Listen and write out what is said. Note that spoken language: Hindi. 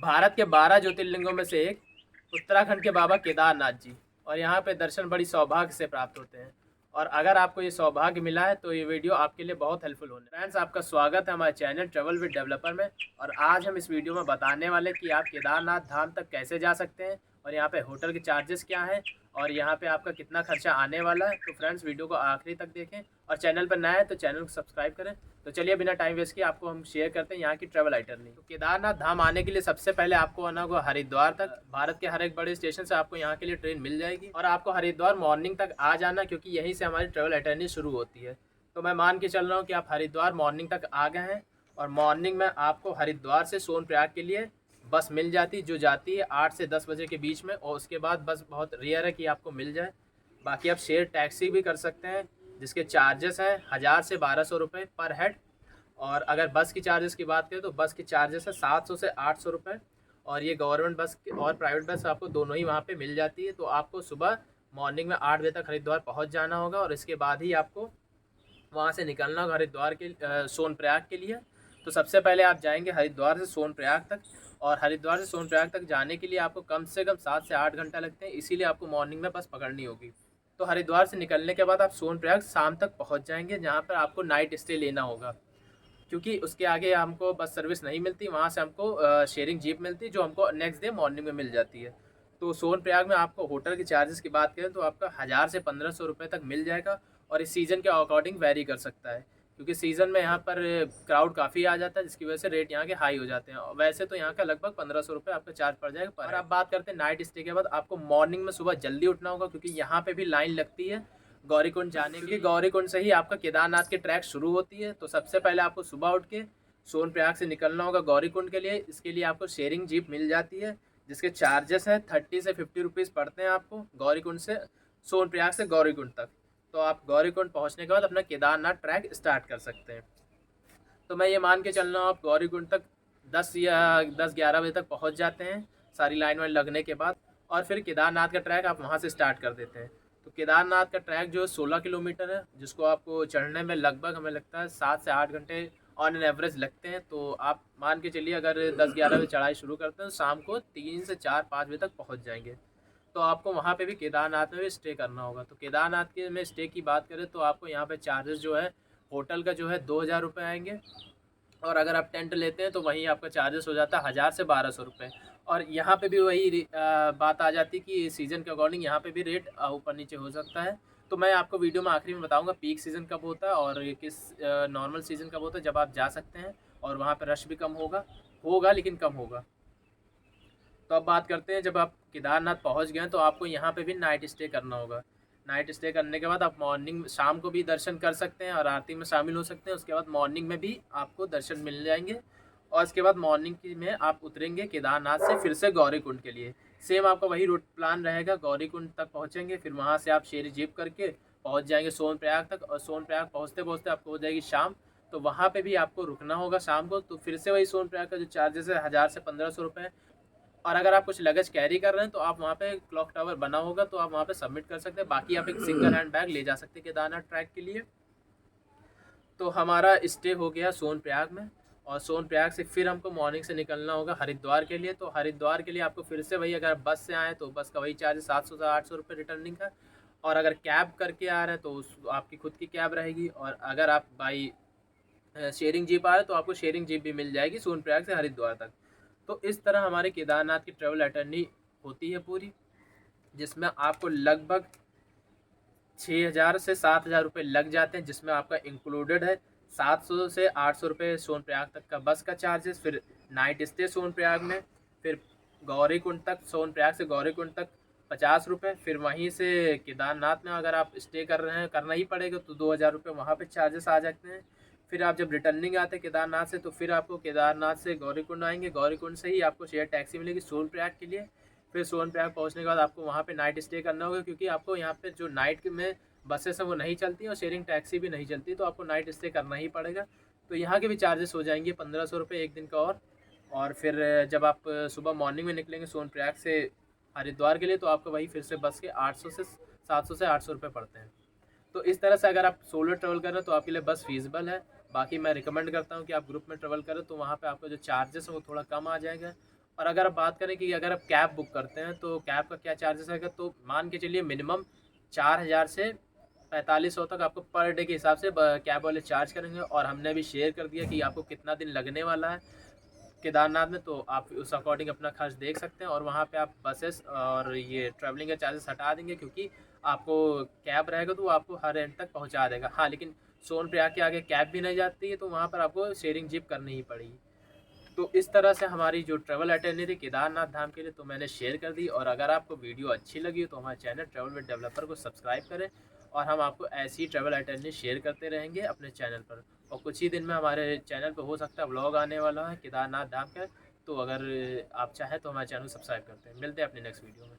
भारत के 12 ज्योतिर्लिंगों में से एक उत्तराखंड के बाबा केदारनाथ जी, और यहाँ पे दर्शन बड़ी सौभाग्य से प्राप्त होते हैं। और अगर आपको ये सौभाग्य मिला है तो ये वीडियो आपके लिए बहुत हेल्पफुल होने फ्रेंड्स, आपका स्वागत है हमारे चैनल ट्रेवल विद डेवलपर में। और आज हम इस वीडियो में बताने वाले कि आप केदारनाथ धाम तक कैसे जा सकते हैं, और यहाँ पे होटल के चार्जेस क्या हैं, और यहाँ पे आपका कितना खर्चा आने वाला है। तो फ्रेंड्स, वीडियो को आखिरी तक देखें, और चैनल पर नया है तो चैनल को सब्सक्राइब करें। तो चलिए बिना टाइम वेस्ट किए आपको हम शेयर करते हैं यहाँ की ट्रैवल आइटनरी। तो केदारनाथ धाम आने के लिए सबसे पहले आपको आना होगा हरिद्वार तक। भारत के हर एक बड़े स्टेशन से आपको यहाँ के लिए ट्रेन मिल जाएगी, और आपको हरिद्वार मॉर्निंग तक आ जाना, क्योंकि यहीं से हमारी ट्रैवल आइटनरी शुरू होती है। तो मैं मान के चल रहा हूँ कि आप हरिद्वार मॉर्निंग तक आ गए हैं, और मॉर्निंग में आपको हरिद्वार से सोनप्रयाग के लिए बस मिल जाती है, जो जाती है 8 से 10 बजे के बीच में। और उसके बाद बस बहुत रेयर है कि आपको मिल जाए। बाकी आप शेयर टैक्सी भी कर सकते हैं, जिसके चार्जेस हैं 1000 से 1200 रुपये पर हेड। और अगर बस की चार्जेस की बात करें तो बस की चार्जेस है 700 से 800 रुपये। और ये गवर्नमेंट बस और प्राइवेट बस आपको दोनों ही वहाँ पे मिल जाती है। तो आपको सुबह मॉर्निंग में 8 बजे तक हरिद्वार पहुँच जाना होगा, और इसके बाद ही आपको वहाँ से निकलना होगा हरिद्वार के सोनप्रयाग के लिए। तो सबसे पहले आप जाएंगे हरिद्वार से सोनप्रयाग तक, और हरिद्वार से सोनप्रयाग तक जाने के लिए आपको कम से कम 7 से 8 घंटा लगते हैं, इसीलिए आपको मॉर्निंग में बस पकड़नी होगी। तो हरिद्वार से निकलने के बाद आप सोनप्रयाग शाम तक पहुँच जाएंगे, जहाँ पर आपको नाइट स्टे लेना होगा, क्योंकि उसके आगे हमको बस सर्विस नहीं मिलती। वहाँ से हमको शेयरिंग जीप मिलती है, जो हमको नेक्स्ट डे मॉर्निंग में मिल जाती है। तो सोनप्रयाग में आपको होटल के चार्जेस की बात करें तो आपका 1000 से 1500 रुपये तक मिल जाएगा, और इस सीज़न के अकॉर्डिंग वेरी कर सकता है, क्योंकि सीज़न में यहाँ पर क्राउड काफ़ी आ जाता है, जिसकी वजह से रेट यहाँ के हाई हो जाते हैं। और वैसे तो यहाँ का लगभग 1500 रुपये आपका चार्ज पड़ जाएगा। और अब बात करते हैं नाइट स्टे के बाद, आपको मॉर्निंग में सुबह जल्दी उठना होगा, क्योंकि यहाँ पे भी लाइन लगती है गौरीकुंड जाने की। गौरीकुंड से ही आपका केदारनाथ की ट्रैक शुरू होती है। तो सबसे पहले आपको सुबह उठ के सोनप्रयाग से निकलना होगा गौरीकुंड के लिए। इसके लिए आपको शेयरिंग जीप मिल जाती है, जिसके चार्जेस हैं 30 से 50 रुपीज़ पड़ते हैं आपको गौरीकुंड से सोनप्रयाग से गौरीकुंड तक। तो आप गौरीकुंड पहुंचने के बाद अपना केदारनाथ ट्रैक स्टार्ट कर सकते हैं। तो मैं ये मान के चल रहा हूँ आप गौरीकुंड तक 10 या 10-11 बजे तक पहुँच जाते हैं, सारी लाइन वाइन लगने के बाद। और फिर केदारनाथ का ट्रैक आप वहाँ से स्टार्ट कर देते हैं। तो केदारनाथ का ट्रैक जो 16 किलोमीटर है, जिसको आपको चढ़ने में लगभग हमें लगता है 7 से 8 घंटे ऑन एन एवरेज लगते हैं। तो आप मान के चलिए अगर 10-11 बजे चढ़ाई शुरू करते हैं तो शाम को 3 से 4-5 बजे तक पहुँच जाएंगे। तो आपको वहाँ पे भी केदारनाथ में भी स्टे करना होगा। तो केदारनाथ के में स्टे की बात करें तो आपको यहाँ पे चार्जेस जो है होटल का जो है 2000 रुपये आएंगे, और अगर आप टेंट लेते हैं तो वहीं आपका चार्जेस हो जाता है 1000 से 1200 रुपये। और यहाँ पे भी वही बात आ जाती है कि सीज़न के अकॉर्डिंग यहाँ पे भी रेट ऊपर नीचे हो सकता है। तो मैं आपको वीडियो में आखिरी में बताऊंगा पीक सीज़न कब होता है और ये किस नॉर्मल सीज़न कब होता है, जब आप जा सकते हैं और वहाँ पर रश भी कम होगा लेकिन कम होगा। तो अब बात करते हैं, जब आप केदारनाथ पहुँच गए तो आपको यहाँ पे भी नाइट स्टे करना होगा। नाइट स्टे करने के बाद आप मॉर्निंग शाम को भी दर्शन कर सकते हैं और आरती में शामिल हो सकते हैं। उसके बाद मॉर्निंग में भी आपको दर्शन मिल जाएंगे, और उसके बाद मॉर्निंग की में आप उतरेंगे केदारनाथ से फिर से गौरीकुंड के लिए। सेम आपका वही रूट प्लान रहेगा, गौरीकुंड तक पहुँचेंगे, फिर वहाँ से आप शेयरिंग जीप करके पहुँच जाएंगे सोनप्रयाग तक, और सोनप्रयाग पहुँचते पहुँचते आपको हो जाएगी शाम। तो वहाँ पे भी आपको रुकना होगा शाम को। तो फिर से वही सोनप्रयाग का जो चार्जेस है 1000 से 1500 रुपये। और अगर आप कुछ लगेज कैरी कर रहे हैं तो आप वहाँ पे क्लॉक टावर बना होगा, तो आप वहाँ पे सबमिट कर सकते हैं। बाकी आप एक सिंगल हैंड बैग ले जा सकते हैं केदारनाथ ट्रैक के लिए। तो हमारा स्टे हो गया सोनप्रयाग में, और सोनप्रयाग से फिर हमको मॉर्निंग से निकलना होगा हरिद्वार के लिए। तो हरिद्वार के लिए आपको फिर से वही, अगर बस से आएँ तो बस का वही चार्ज 700 से 800 रुपये रिटर्निंग का। और अगर कैब करके आ रहे हैं तो आपकी खुद की कैब रहेगी। और अगर आप बाई शेयरिंग जीप आ रहे हैं तो आपको शेयरिंग जीप भी मिल जाएगी सोनप्रयाग से हरिद्वार तक। तो इस तरह हमारे केदारनाथ की ट्रैवल अटर्नी होती है पूरी, जिसमें आपको लगभग 6000 से 7000 रुपये लग जाते हैं, जिसमें आपका इंक्लूडेड है 700 से 800 रुपये सोनप्रयाग तक का बस का चार्जेस, फिर नाइट स्टे सोनप्रयाग में, फिर गौरीकुंड तक, सोनप्रयाग से गौरीकुंड तक 50 रुपये, फिर वहीं से केदारनाथ में अगर आप स्टे कर रहे हैं, करना ही पड़ेगा, तो 2000 रुपये वहाँ पे चार्जेस आ जाते हैं। फिर आप जब रिटर्निंग आते हैं केदारनाथ से, तो फिर आपको केदारनाथ से गौरीकुंड आएंगे, गौरीकुंड से ही आपको शेयर टैक्सी मिलेगी सोनप्रयाग के लिए। फिर सोनप्रयाग पहुंचने के बाद आपको वहाँ पे नाइट स्टे करना होगा, क्योंकि आपको यहाँ पे जो नाइट में बसेस हैं वो नहीं चलती और शेयरिंग टैक्सी भी नहीं चलती, तो आपको नाइट स्टे करना ही पड़ेगा। तो यहाँ के भी चार्जेस हो जाएंगे 1500 रुपये एक दिन का। और फिर जब आप सुबह मॉर्निंग में निकलेंगे सोनप्रयाग से हरिद्वार के लिए, तो आपको वही फिर से बस के 700 से 800 रुपये पड़ते हैं। तो इस तरह से अगर आप सोलो ट्रैवल कर रहे हैं तो आपके लिए बस फीसिबल है। बाकी मैं रिकमेंड करता हूँ कि आप ग्रुप में ट्रैवल करें, तो वहाँ पे आपका जो चार्जेस है वो थोड़ा कम आ जाएगा। और अगर आप बात करें कि अगर आप कैब बुक करते हैं तो कैब का क्या चार्जेस रहेगा, तो मान के चलिए मिनिमम 4000 से 4500 तक आपको पर डे के हिसाब से कैब वाले चार्ज करेंगे। और हमने भी शेयर कर दिया कि आपको कितना दिन लगने वाला है केदारनाथ में, तो आप उस अकॉर्डिंग अपना खर्च देख सकते हैं। और वहाँ पे आप बसेस और ये ट्रैवलिंग के चार्जेस हटा देंगे, क्योंकि आपको कैब रहेगा तो वो आपको हर एंड तक पहुँचा देगा। हाँ, लेकिन सोनप्रयाग के आगे कैब भी नहीं जाती है, तो वहाँ पर आपको शेयरिंग जीप करनी ही पड़ेगी। तो इस तरह से हमारी जो ट्रैवल आइटिनरी केदारनाथ धाम के लिए तो मैंने शेयर कर दी। और अगर आपको वीडियो अच्छी लगी तो हमारे चैनल ट्रैवल विद डेवलपर को सब्सक्राइब करें, और हम आपको ऐसी ट्रैवल आइटिनरी शेयर करते रहेंगे अपने चैनल पर। और कुछ ही दिन में हमारे चैनल पर हो सकता है व्लॉग आने वाला है केदारनाथ धाम का। तो अगर आप चाहें तो हमारे चैनल को सब्सक्राइब करते हैं। मिलते हैं अपने नेक्स्ट वीडियो में।